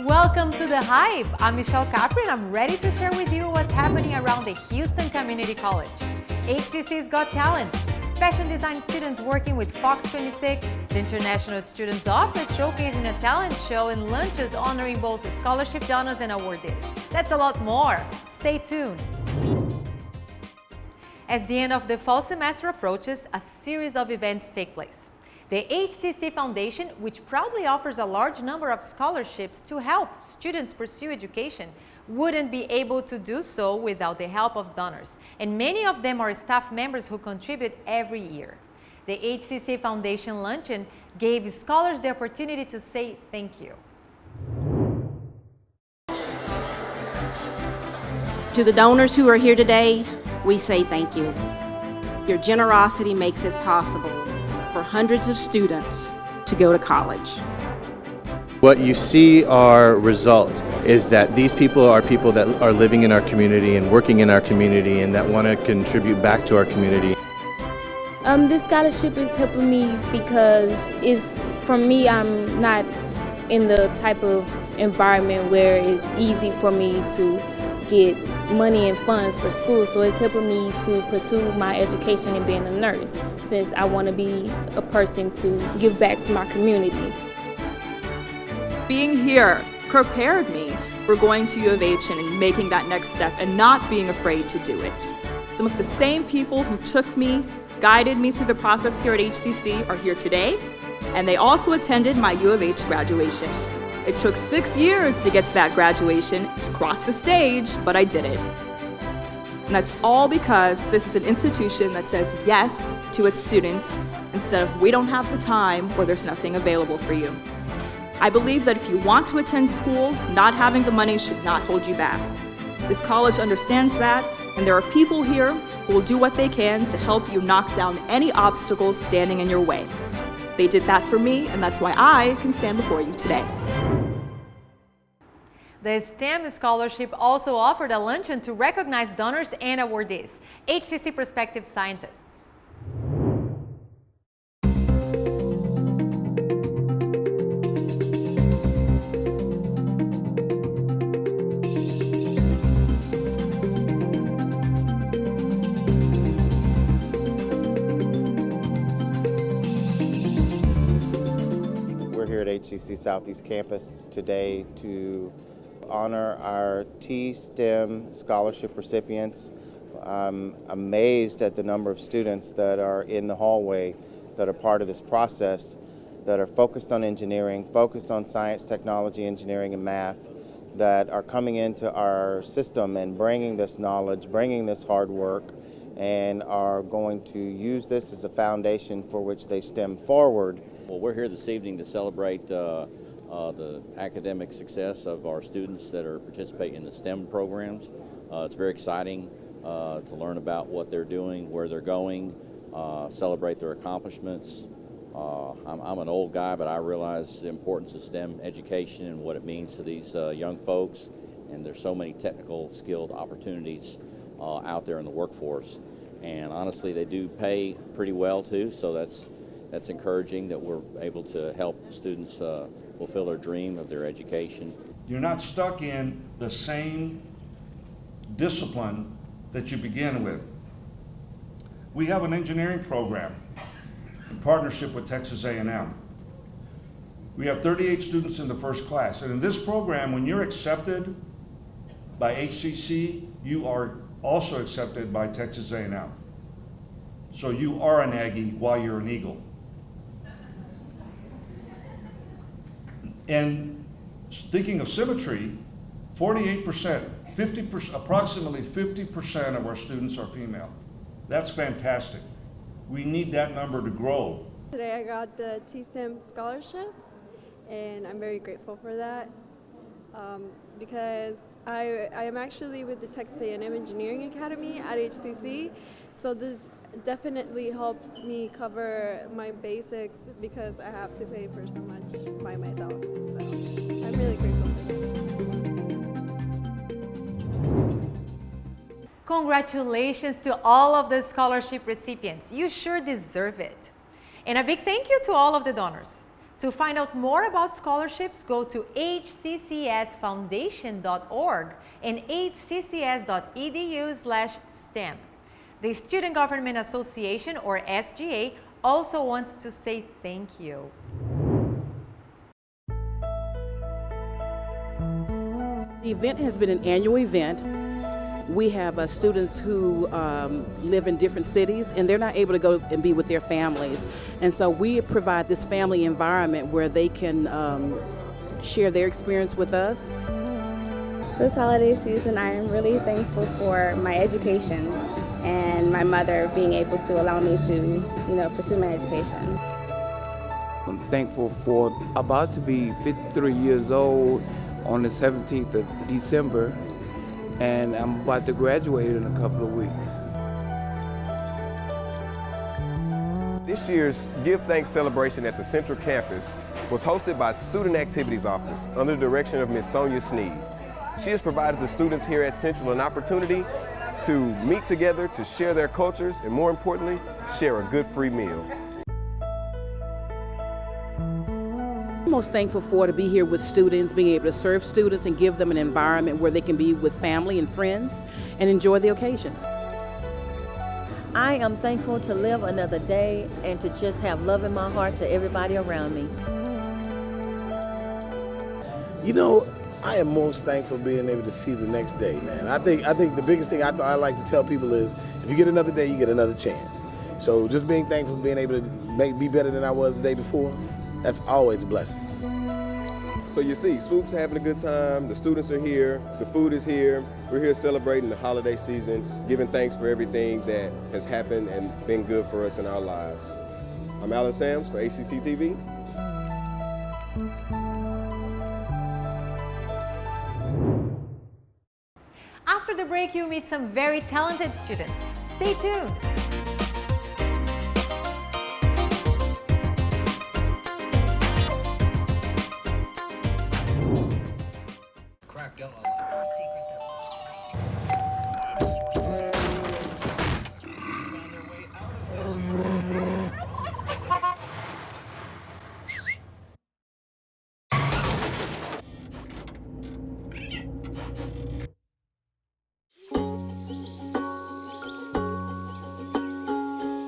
Welcome to The Hype. I'm Michelle Capri and I'm ready to share with you what's happening around the Houston Community College. HCC's Got Talent. Fashion design students working with Fox 26, the International Students Office showcasing a talent show and lunches honoring both the scholarship donors and awardees. That's a lot more. Stay tuned. As the end of the fall semester approaches, a series of events take place. The HCC Foundation, which proudly offers a large number of scholarships to help students pursue education, wouldn't be able to do so without the help of donors, and many of them are staff members who contribute every year. The HCC Foundation Luncheon gave scholars the opportunity to say thank you. To the donors who are here today, we say thank you. Your generosity makes it possible for hundreds of students to go to college. What you see are results is that these people are people that are living in our community and working in our community and that want to contribute back to our community. This scholarship is helping me because for me, I'm not in the type of environment where it's easy for me to get money and funds for school, so it's helping me to pursue my education and being a nurse, since I want to be a person to give back to my community. Being here prepared me for going to U of H and making that next step and not being afraid to do it. Some of the same people who took me, guided me through the process here at HCC are here today, and they also attended my U of H graduation. It took 6 years to get to that graduation, to cross the stage, but I did it. And that's all because this is an institution that says yes to its students instead of we don't have the time or there's nothing available for you. I believe that if you want to attend school, not having the money should not hold you back. This college understands that, and there are people here who will do what they can to help you knock down any obstacles standing in your way. They did that for me, and that's why I can stand before you today. The STEM Scholarship also offered a luncheon to recognize donors and awardees, HCC prospective scientists. We're here at HCC Southeast Campus today to honor our T-STEM scholarship recipients. I'm amazed at the number of students that are in the hallway that are part of this process, that are focused on engineering, focused on science, technology, engineering, and math, that are coming into our system and bringing this knowledge, bringing this hard work, and are going to use this as a foundation for which they STEM forward. Well, we're here this evening to celebrate the academic success of our students that are participating in the STEM programs. It's very exciting to learn about what they're doing, where they're going, celebrate their accomplishments. I'm an old guy, but I realize the importance of STEM education and what it means to these young folks, and there's so many technical skilled opportunities out there in the workforce. And honestly, they do pay pretty well too, so that's encouraging that we're able to help students fulfill their dream of their education. You're not stuck in the same discipline that you begin with. We have an engineering program in partnership with Texas A&M. We have 38 students in the first class, and in this program, when you're accepted by HCC, you are also accepted by Texas A&M. So you are an Aggie while you're an Eagle. And thinking of symmetry, 48%, 50%, approximately 50% of our students are female. That's fantastic. We need that number to grow. Today I got the T-STEM scholarship, and I'm very grateful for that because I am actually with the Texas A&M Engineering Academy at HCC, so this definitely helps me cover my basics because I have to pay for so much by myself. So I'm really grateful for that. Congratulations to all of the scholarship recipients. You sure deserve it. And a big thank you to all of the donors. To find out more about scholarships, go to hccsfoundation.org and hccs.edu/STEM. The Student Government Association, or SGA, also wants to say thank you. The event has been an annual event. We have students who live in different cities, and they're not able to go and be with their families. And so we provide this family environment where they can share their experience with us. This holiday season, I am really thankful for my education and my mother being able to allow me to, pursue my education. I'm thankful for about to be 53 years old on the 17th of December, and I'm about to graduate in a couple of weeks. This year's Give Thanks celebration at the Central Campus was hosted by Student Activities Office under the direction of Ms. Sonia Sneed. She has provided the students here at Central an opportunity to meet together, to share their cultures, and more importantly, share a good free meal. I'm most thankful to be here with students, being able to serve students and give them an environment where they can be with family and friends and enjoy the occasion. I am thankful to live another day and to just have love in my heart to everybody around me. I am most thankful being able to see the next day, man. I think the biggest thing I like to tell people is, if you get another day, you get another chance. So just being thankful, being able to be better than I was the day before, that's always a blessing. So you see, Swoop's having a good time, the students are here, the food is here, we're here celebrating the holiday season, giving thanks for everything that has happened and been good for us in our lives. I'm Alan Sams for HCC TV. After the break, you'll meet some very talented students. Stay tuned.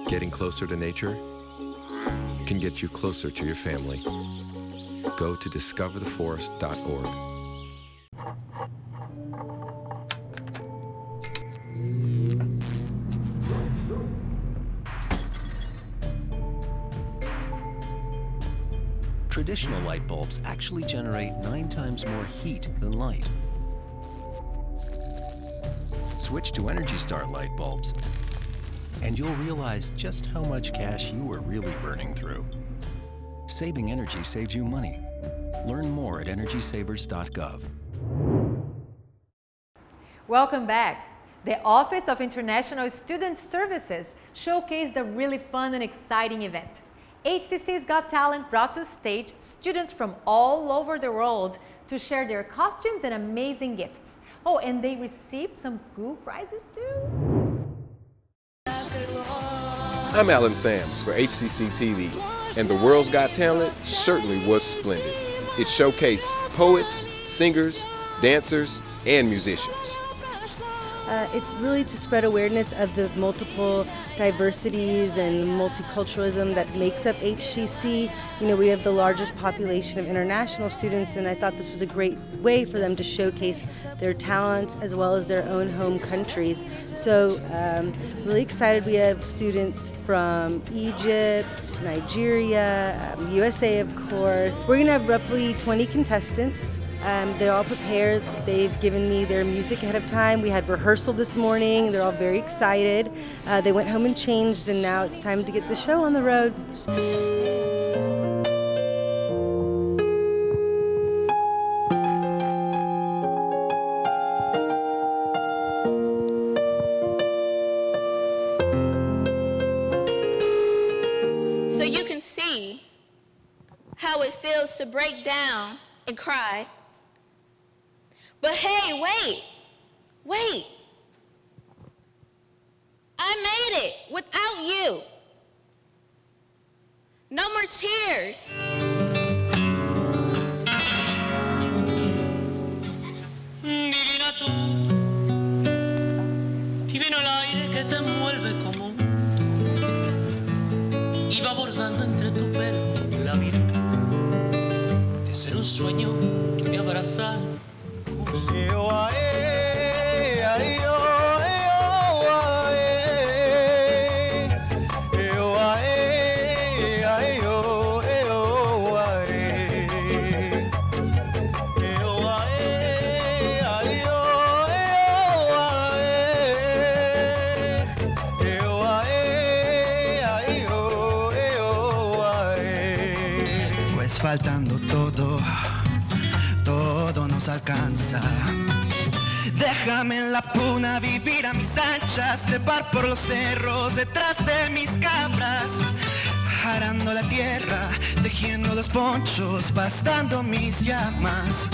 Getting closer to nature can get you closer to your family. Go to discovertheforest.org. Traditional light bulbs actually generate 9 times more heat than light. Switch to Energy Star light bulbs, and you'll realize just how much cash you were really burning through. Saving energy saves you money. Learn more at energysavers.gov. Welcome back. The Office of International Student Services showcased a really fun and exciting event. HCC's Got Talent brought to stage students from all over the world to share their costumes and amazing gifts. Oh, and they received some cool prizes too. I'm Alan Sams for HCC TV, and The World's Got Talent certainly was splendid. It showcased poets, singers, dancers, and musicians. It's really to spread awareness of the multiple diversities and multiculturalism that makes up HCC. We have the largest population of international students, and I thought this was a great way for them to showcase their talents as well as their own home countries. So really excited. We have students from Egypt, Nigeria, USA, of course. We're going to have roughly 20 contestants. They're all prepared. They've given me their music ahead of time. We had rehearsal this morning. They're all very excited. They went home and changed, and now it's time to get the show on the road. So you can see how it feels to break down and cry. But hey, wait. it without you. No more tears. Divina tú, divino el aire que te envuelve como un viento y va bordando entre tu pelo la virtud de ser un sueño que me abraza. Pues faltando todo, todo nos alcanza. Déjame en la puna vivir a mis anchas, trepar por los cerros detrás de mis cabras, arando la tierra, tejiendo los ponchos, bastando mis llamas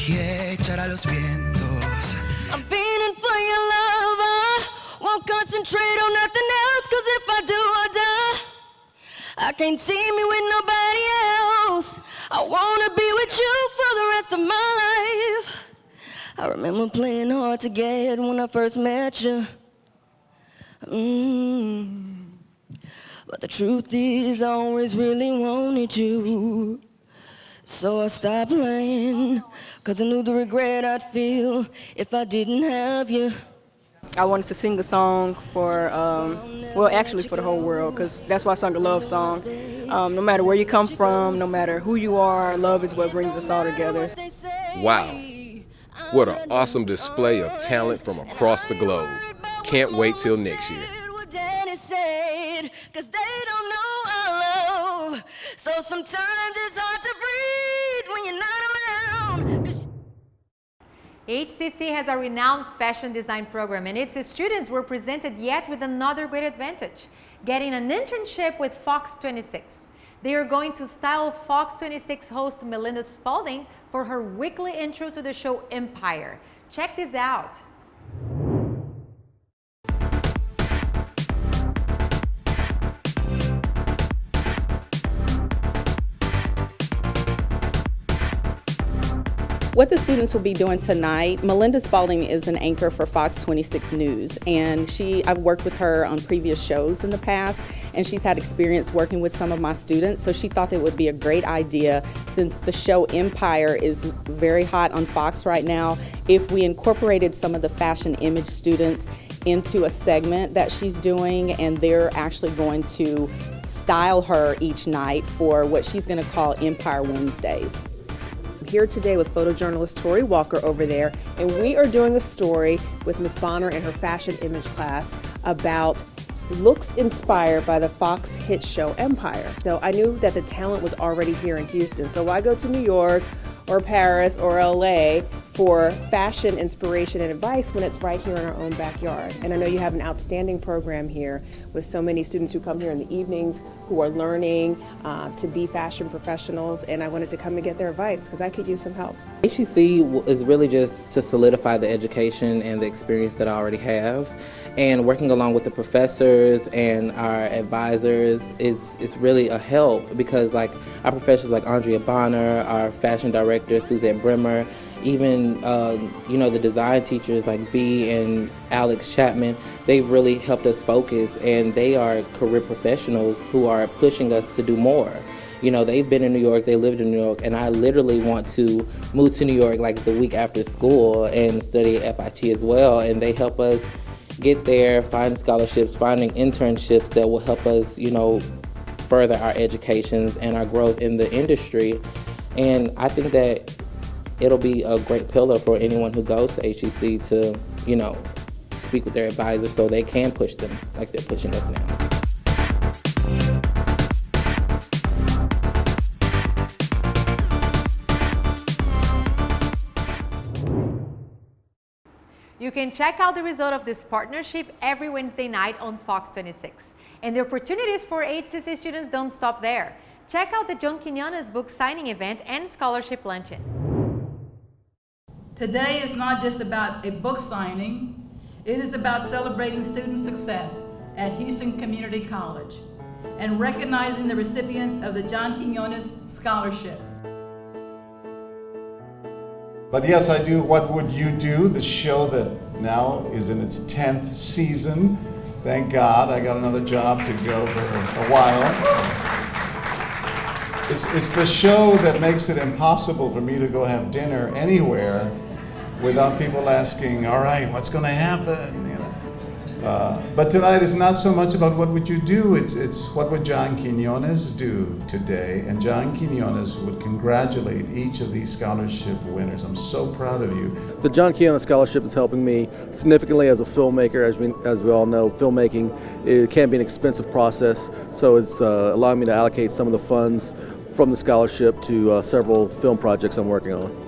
y echar a los vientos. I'm feeling for your love, I won't concentrate on nothing else, 'cause if I do, I die. I can't see me with nobody else. I wanna be with you for the rest of my life. I remember playing hard to get when I first met you. But the truth is I always really wanted you. So I stopped playing, 'cause I knew the regret I'd feel if I didn't have you. I wanted to sing a song for, well, actually for the whole world, because that's why I sung a love song. No matter where you come from, no matter who you are, love is what brings us all together. Wow, what an awesome display of talent from across the globe. Can't wait till next year. What Daddy said, 'cause they don't know our love. So sometimes it's hard to breathe when you're not around. HCC has a renowned fashion design program, and its students were presented yet with another great advantage, getting an internship with Fox 26. They are going to style Fox 26 host Melinda Spalding for her weekly intro to the show Empire. Check this out. What the students will be doing tonight, Melinda Spalding is an anchor for Fox 26 News, and I've worked with her on previous shows in the past, and she's had experience working with some of my students, so she thought it would be a great idea, since the show Empire is very hot on Fox right now, if we incorporated some of the fashion image students into a segment that she's doing, and they're actually going to style her each night for what she's going to call Empire Wednesdays. Here today with photojournalist Tori Walker over there, and we are doing a story with Ms. Bonner and her fashion image class about looks inspired by the Fox hit show Empire. So I knew that the talent was already here in Houston, so why go to New York or Paris or LA for fashion inspiration and advice when it's right here in our own backyard? And I know you have an outstanding program here with so many students who come here in the evenings who are learning to be fashion professionals, and I wanted to come and get their advice because I could use some help. HCC is really just to solidify the education and the experience that I already have, and working along with the professors and our advisors is really a help, because like our professors like Andrea Bonner, our fashion director Suzette Bremer, even the design teachers like V and Alex Chapman, they've really helped us focus, and they are career professionals who are pushing us to do more. You know, they've been in New York, they lived in New York, and I literally want to move to New York like the week after school and study at FIT as well, and they help us get there, find scholarships, finding internships that will help us, further our educations and our growth in the industry. And I think that it'll be a great pillar for anyone who goes to HCC to, speak with their advisors so they can push them like they're pushing us now. You can check out the result of this partnership every Wednesday night on Fox 26. And the opportunities for HCC students don't stop there. Check out the Junkin Yanez book signing event and scholarship luncheon. Today is not just about a book signing. It is about celebrating student success, at Houston Community College, and recognizing the recipients of the Junkin Yanez Scholarship. But yes, I do What Would You Do, the show that now is in its 10th season. Thank God, I got another job to go for a while. It's the show that makes it impossible for me to go have dinner anywhere without people asking, all right, what's going to happen? But tonight is not so much about what would you do, it's what would Junkin Yanez do today. And Junkin Yanez would congratulate each of these scholarship winners. I'm so proud of you. The Junkin Yanez Scholarship is helping me significantly as a filmmaker. As we all know, filmmaking, it can be an expensive process, so it's allowing me to allocate some of the funds from the scholarship to several film projects I'm working on.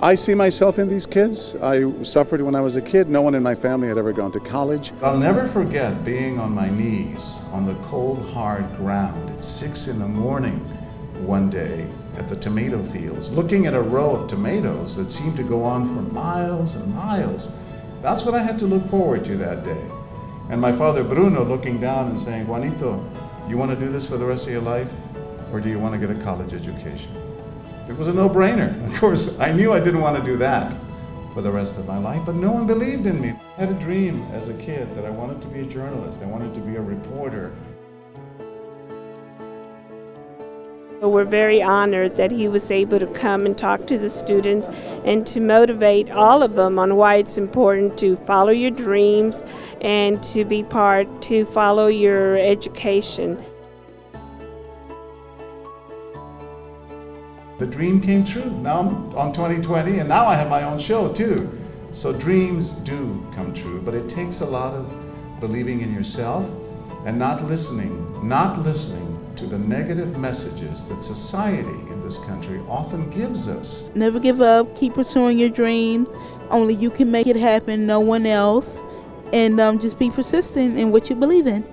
I see myself in these kids. I suffered when I was a kid. No one in my family had ever gone to college. I'll never forget being on my knees on the cold, hard ground at 6 in the morning one day at the tomato fields, looking at a row of tomatoes that seemed to go on for miles and miles. That's what I had to look forward to that day. And my father Bruno looking down and saying, Juanito, you want to do this for the rest of your life, or do you want to get a college education? It was a no-brainer. Of course, I knew I didn't want to do that for the rest of my life, but no one believed in me. I had a dream as a kid that I wanted to be a journalist. I wanted to be a reporter. We're very honored that he was able to come and talk to the students and to motivate all of them on why it's important to follow your dreams and to follow your education. The dream came true. Now I'm on 2020, and now I have my own show too. So dreams do come true, but it takes a lot of believing in yourself and not listening to the negative messages that society in this country often gives us. Never give up, keep pursuing your dreams. Only you can make it happen, no one else. And just be persistent in what you believe in.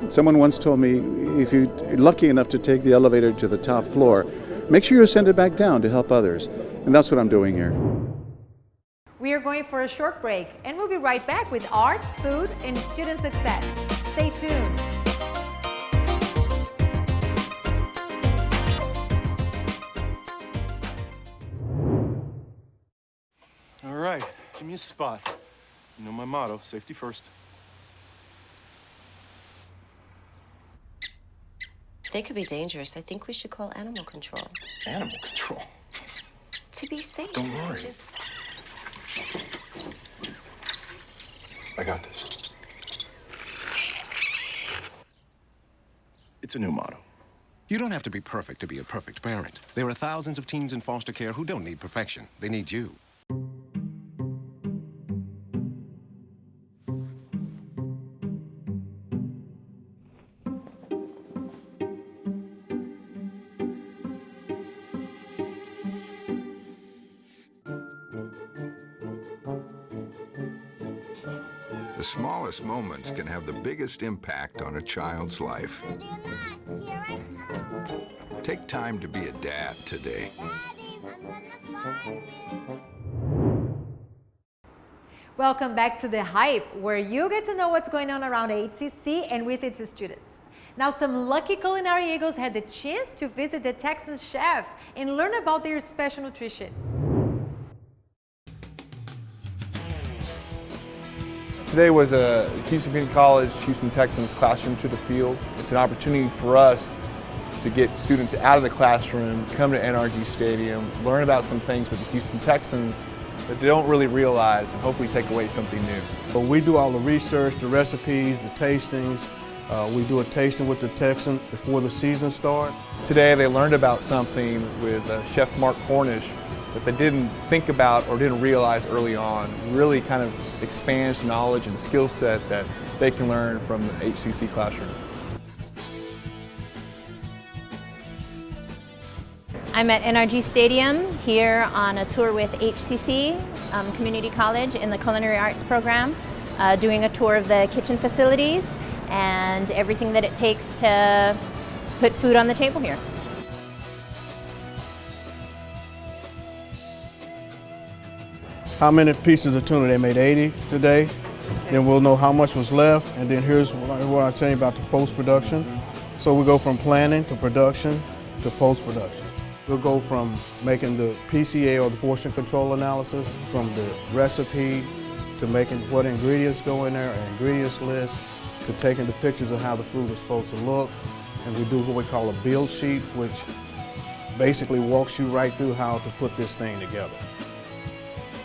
Someone once told me, if you're lucky enough to take the elevator to the top floor, make sure you send it back down to help others. And that's what I'm doing here. We are going for a short break, and we'll be right back with art, food, and student success. Stay tuned. All right, give me a spot. You know my motto, safety first. They could be dangerous. I think we should call animal control. Animal control? To be safe. Don't worry. I got this. It's a new motto. You don't have to be perfect to be a perfect parent. There are thousands of teens in foster care who don't need perfection. They need you. The smallest moments can have the biggest impact on a child's life. Take time to be a dad today. Welcome back to The Hype, where you get to know what's going on around HCC and with its students. Now, some lucky culinary eagles had the chance to visit the Texans chef and learn about their special nutrition. Today was a Houston Community College, Houston Texans classroom to the field. It's an opportunity for us to get students out of the classroom, come to NRG Stadium, learn about some things with the Houston Texans that they don't really realize, and hopefully take away something new. So we do all the research, the recipes, the tastings. We do a tasting with the Texans before the season starts. Today they learned about something with Chef Mark Cornish that they didn't think about or didn't realize early on. Really kind of expands knowledge and skill set that they can learn from the HCC classroom. I'm at NRG Stadium here on a tour with HCC Community College in the Culinary Arts program, doing a tour of the kitchen facilities and everything that it takes to put food on the table here. How many pieces of tuna? They made 80 today. Then we'll know how much was left, and then here's what I tell you about the post-production. So we go from planning to production to post-production. We'll go from making the PCA or the portion control analysis, from the recipe to making what ingredients go in there, an ingredients list, to taking the pictures of how the food is supposed to look. And we do what we call a build sheet, which basically walks you right through how to put this thing together.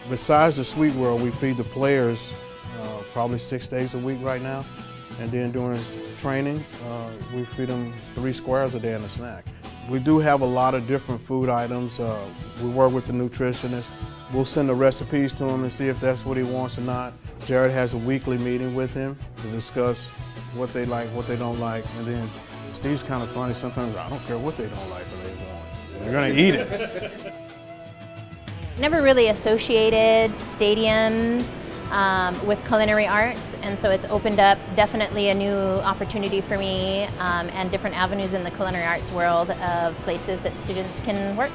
Besides the sweet world, we feed the players probably 6 days a week right now. And then during training, we feed them 3 squares a day and a snack. We do have a lot of different food items. We work with the nutritionist. We'll send the recipes to him and see if that's what he wants or not. Jared has a weekly meeting with him to discuss what they like, what they don't like. And then Steve's kind of funny. Sometimes I don't care what they don't like or they want. They're gonna eat it. Never really associated stadiums with culinary arts, and so it's opened up definitely a new opportunity for me and different avenues in the culinary arts world of places that students can work.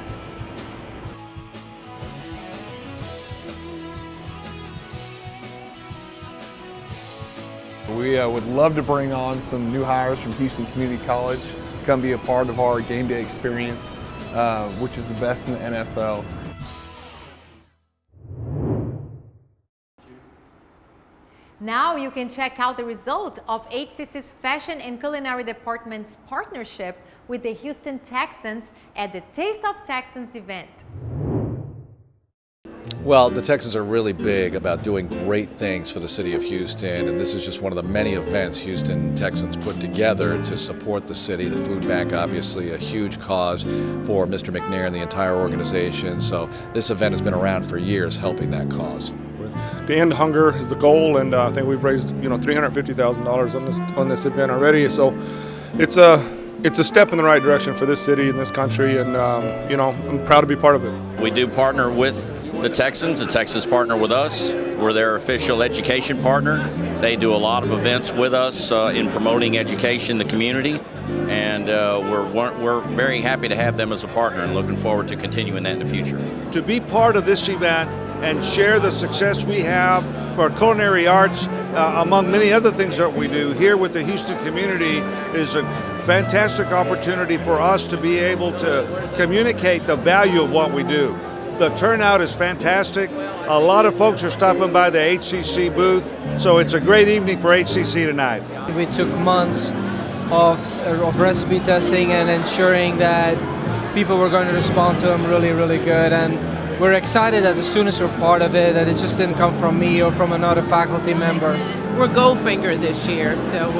We would love to bring on some new hires from Houston Community College, come be a part of our game day experience, which is the best in the NFL. Now you can check out the result of HCC's Fashion and Culinary Department's partnership with the Houston Texans at the Taste of Texans event. Well, the Texans are really big about doing great things for the city of Houston, and this is just one of the many events Houston Texans put together to support the city. The food bank, obviously, a huge cause for Mr. McNair and the entire organization. So this event has been around for years, helping that cause. To end hunger is the goal, and I think we've raised $350,000 on this event already. So it's a step in the right direction for this city and this country, and I'm proud to be part of it. We do partner with the Texans. The Texans partner with us. We're their official education partner. They do a lot of events with us in promoting education in the community, and we're very happy to have them as a partner and looking forward to continuing that in the future. To be part of this event and share the success we have for culinary arts, among many other things that we do here with the Houston community, is a fantastic opportunity for us to be able to communicate the value of what we do. The turnout is fantastic. A lot of folks are stopping by the HCC booth, so it's a great evening for HCC tonight. We took months of recipe testing and ensuring that people were going to respond to them really, really good. And we're excited that the students were part of it, that it just didn't come from me or from another faculty member. We're Goldfinger this year, so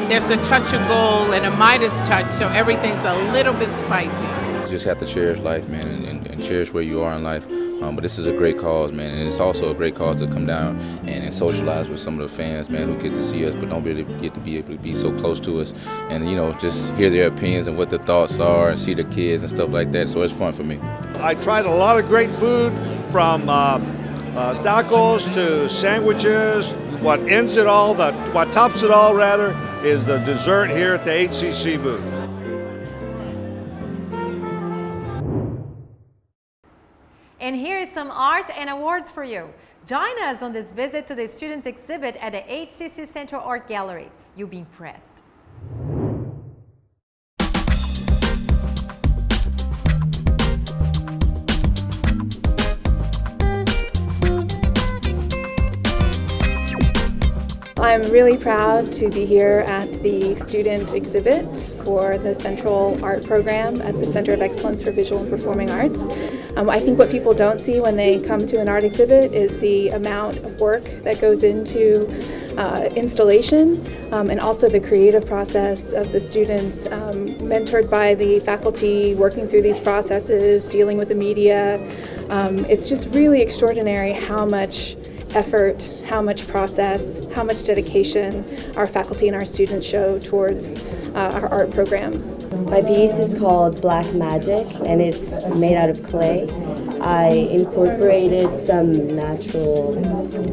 there's a touch of gold and a Midas touch, so everything's a little bit spicy. You just have to cherish life, man, and cherish where you are in life. But this is a great cause, man, and it's also a great cause to come down and socialize with some of the fans, man, who get to see us but don't really get to be able to be so close to us, and just hear their opinions and what their thoughts are and see the kids and stuff like that. So it's fun for me. I tried a lot of great food, from tacos to sandwiches. What ends it all, what tops it all rather, is the dessert here at the HCC booth. And here is some art and awards for you. Join us on this visit to the students exhibit at the HCC Central Art Gallery. You'll be impressed. I'm really proud to be here at the student exhibit for the Central Art Program at the Center of Excellence for Visual and Performing Arts. I think what people don't see when they come to an art exhibit is the amount of work that goes into installation and also the creative process of the students, mentored by the faculty, working through these processes, dealing with the media. It's just really extraordinary how much effort, how much process, how much dedication our faculty and our students show towards our art programs. My piece is called Black Magic, and it's made out of clay. I incorporated some natural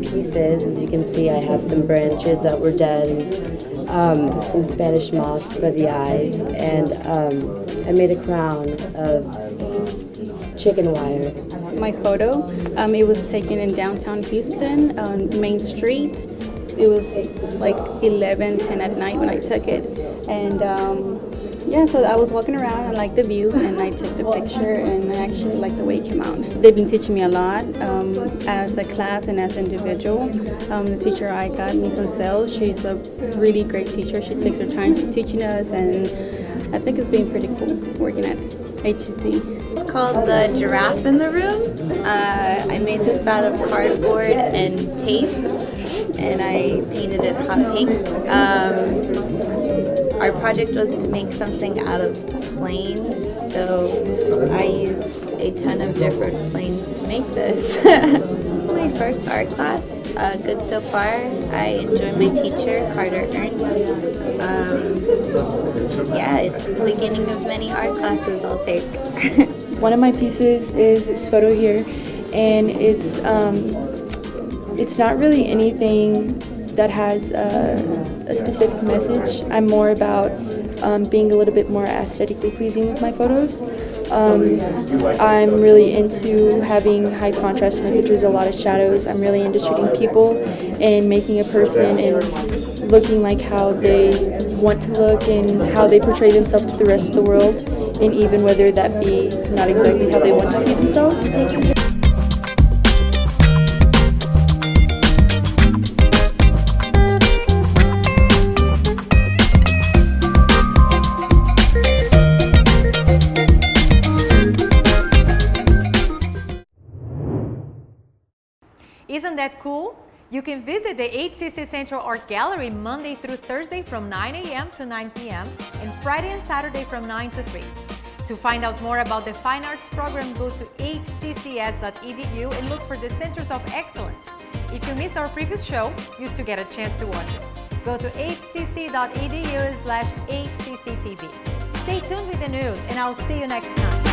pieces. As you can see, I have some branches that were dead, some Spanish moss for the eyes, and I made a crown of chicken wire. My photo, it was taken in downtown Houston on Main Street. it was like 11, 10 at night when I took it. And yeah, so I was walking around, I liked the view, and I took the picture, and I actually liked the way it came out. They've been teaching me a lot as a class and as an individual. The teacher I got, Miss Ansel, she's a really great teacher. She takes her time teaching us, and I think it's been pretty cool working at HCC. It's called the Giraffe in the Room. I made this out of cardboard and tape, and I painted it hot pink. Our project was to make something out of planes, so I used a ton of different planes to make this. My first art class, good so far. I enjoy my teacher, Carter Ernst. Yeah, it's the beginning of many art classes I'll take. One of my pieces is this photo here, and it's not really anything that has a specific message. I'm more about being a little bit more aesthetically pleasing with my photos. I'm really into having high contrast in my pictures, a lot of shadows. I'm really into shooting people and making a person and looking like how they want to look and how they portray themselves to the rest of the world, and even whether that be not exactly how they want to see themselves. Isn't that cool? You can visit the HCC Central Art Gallery Monday through Thursday from 9 a.m. to 9 p.m. and Friday and Saturday from 9 to 3. To find out more about the Fine Arts program, go to hccs.edu and look for the Centers of Excellence. If you missed our previous show, you still get a chance to watch it. Go to hcc.edu/hcctv. Stay tuned with the news, and I'll see you next time.